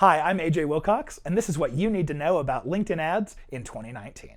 Hi, I'm AJ Wilcox, and this is what you need to know about LinkedIn ads in 2019.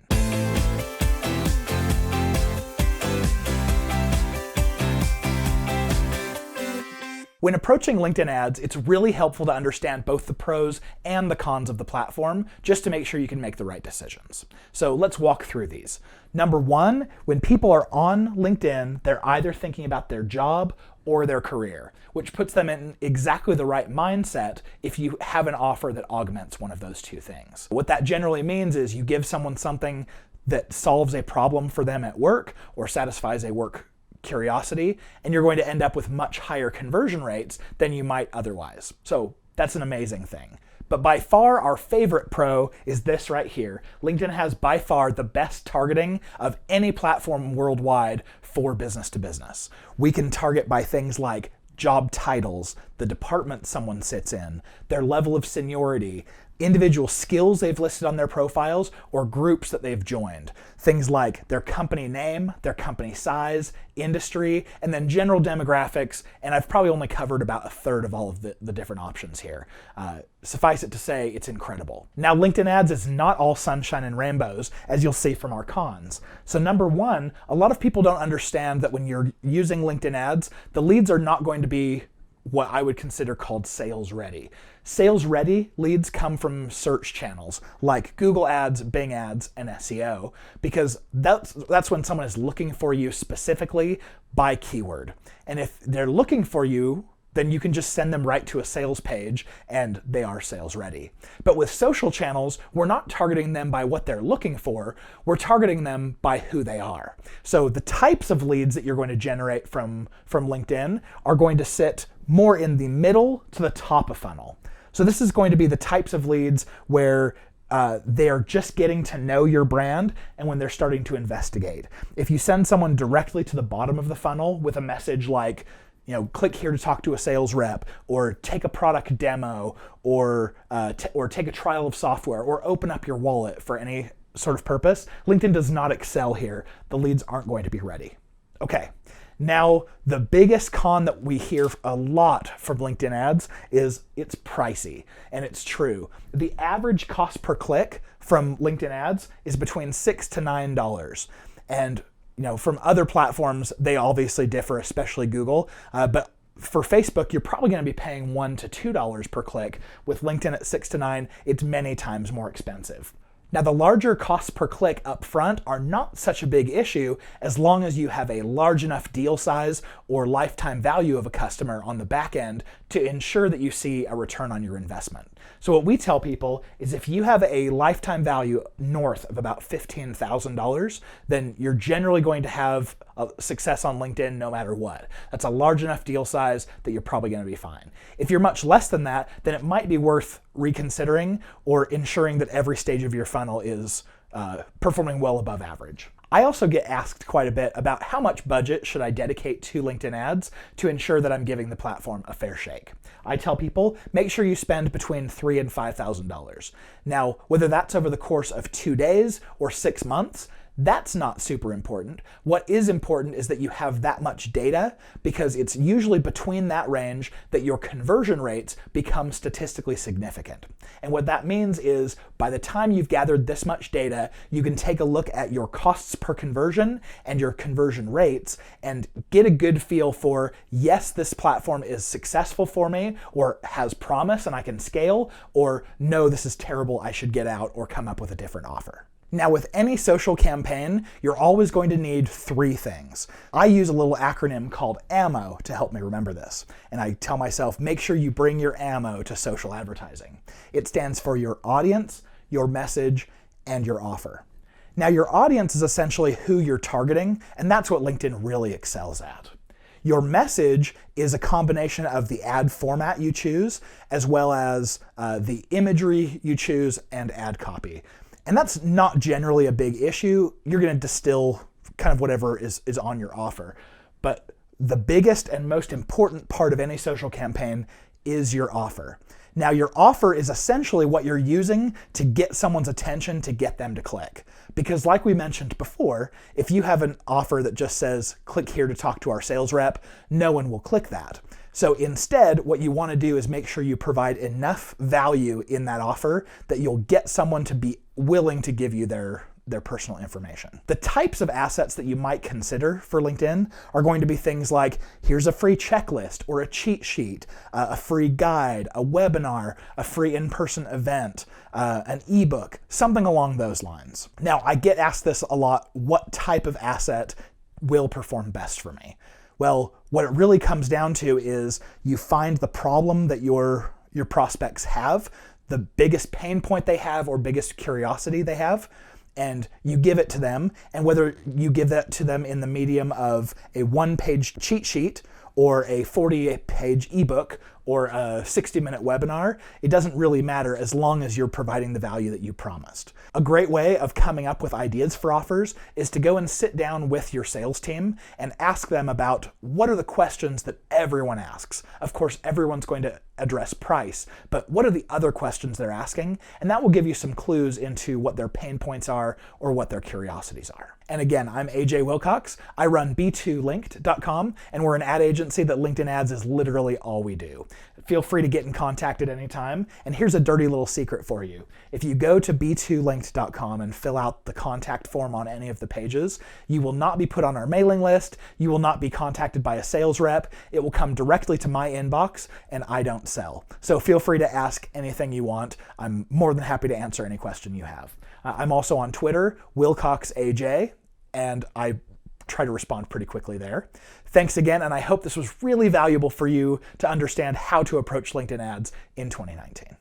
When approaching LinkedIn ads, it's really helpful to understand both the pros and the cons of the platform, just to make sure you can make the right decisions. So let's walk through these. Number one, when people are on LinkedIn, they're either thinking about their job or their career, which puts them in exactly the right mindset if you have an offer that augments one of those two things. What that generally means is you give someone something that solves a problem for them at work or satisfies a work curiosity, and you're going to end up with much higher conversion rates than you might otherwise. So that's an amazing thing. But by far our favorite pro is this right here. LinkedIn has by far the best targeting of any platform worldwide for business to business. We can target by things like job titles, the department someone sits in, their level of seniority, individual skills they've listed on their profiles, or groups that they've joined. Things like their company name, their company size, industry, and then general demographics, and I've probably only covered about a third of all of the different options here. Suffice it to say, it's incredible. Now, LinkedIn ads is not all sunshine and rainbows, as you'll see from our cons. So number one, a lot of people don't understand that when you're using LinkedIn ads, the leads are not going to be what I would consider called sales ready. Sales ready leads come from search channels like Google Ads, Bing Ads, and SEO, because that's when someone is looking for you specifically by keyword. And if they're looking for you, then you can just send them right to a sales page and they are sales ready. But with social channels, we're not targeting them by what they're looking for, we're targeting them by who they are. So the types of leads that you're going to generate from LinkedIn are going to sit more in the middle to the top of funnel. So this is going to be the types of leads where they are just getting to know your brand and when they're starting to investigate. If you send someone directly to the bottom of the funnel with a message like, click here to talk to a sales rep, or take a product demo, or take a trial of software, or open up your wallet for any sort of purpose, LinkedIn does not excel here. The leads aren't going to be ready. Okay. Now, the biggest con that we hear a lot from LinkedIn ads is it's pricey, and it's true. The average cost per click from LinkedIn ads is between $6 to $9. And from other platforms, they obviously differ, especially Google. But for Facebook, you're probably going to be paying $1 to $2 per click. With LinkedIn at $6 to $9, it's many times more expensive. Now, the larger costs per click up front are not such a big issue as long as you have a large enough deal size or lifetime value of a customer on the back end to ensure that you see a return on your investment. So what we tell people is if you have a lifetime value north of about $15,000, then you're generally going to have success on LinkedIn no matter what. That's a large enough deal size that you're probably going to be fine. If you're much less than that, then it might be worth reconsidering or ensuring that every stage of your funnel is performing well above average. I also get asked quite a bit about how much budget should I dedicate to LinkedIn ads to ensure that I'm giving the platform a fair shake. I tell people, make sure you spend between $3,000 and $5,000. Now, whether that's over the course of 2 days or 6 months, that's not super important. What is important is that you have that much data, because it's usually between that range that your conversion rates become statistically significant. And what that means is by the time you've gathered this much data, you can take a look at your costs per conversion and your conversion rates and get a good feel for, yes, this platform is successful for me or has promise and I can scale, or no, this is terrible, I should get out or come up with a different offer. Now, with any social campaign, you're always going to need 3 things. I use a little acronym called AMMO to help me remember this. And I tell myself, make sure you bring your ammo to social advertising. It stands for your audience, your message, and your offer. Now, your audience is essentially who you're targeting, and that's what LinkedIn really excels at. Your message is a combination of the ad format you choose, as well as the imagery you choose and ad copy. And that's not generally a big issue. You're going to distill kind of whatever is on your offer. But the biggest and most important part of any social campaign is your offer. Now, your offer is essentially what you're using to get someone's attention to get them to click. Because like we mentioned before, if you have an offer that just says, click here to talk to our sales rep, no one will click that. So instead, what you want to do is make sure you provide enough value in that offer that you'll get someone to be willing to give you their personal information. The types of assets that you might consider for LinkedIn are going to be things like, here's a free checklist or a cheat sheet, a free guide, a webinar, a free in-person event, an ebook, something along those lines. Now, I get asked this a lot, what type of asset will perform best for me? Well, what it really comes down to is you find the problem that your prospects have, the biggest pain point they have or biggest curiosity they have, and you give it to them. And whether you give that to them in the medium of a one-page cheat sheet or a 40-page ebook or a 60-minute webinar, it doesn't really matter as long as you're providing the value that you promised. A great way of coming up with ideas for offers is to go and sit down with your sales team and ask them about what are the questions that everyone asks. Of course, everyone's going to address price, but what are the other questions they're asking? And that will give you some clues into what their pain points are or what their curiosities are. And again, I'm AJ Wilcox. I run B2Linked.com, and we're an ad agency that LinkedIn ads is literally all we do. Feel free to get in contact at any time. And here's a dirty little secret for you. If you go to B2Linked.com and fill out the contact form on any of the pages, you will not be put on our mailing list. You will not be contacted by a sales rep. It will come directly to my inbox, and I don't sell. So feel free to ask anything you want. I'm more than happy to answer any question you have. I'm also on Twitter, WilcoxAJ, and I try to respond pretty quickly there. Thanks again, and I hope this was really valuable for you to understand how to approach LinkedIn ads in 2019.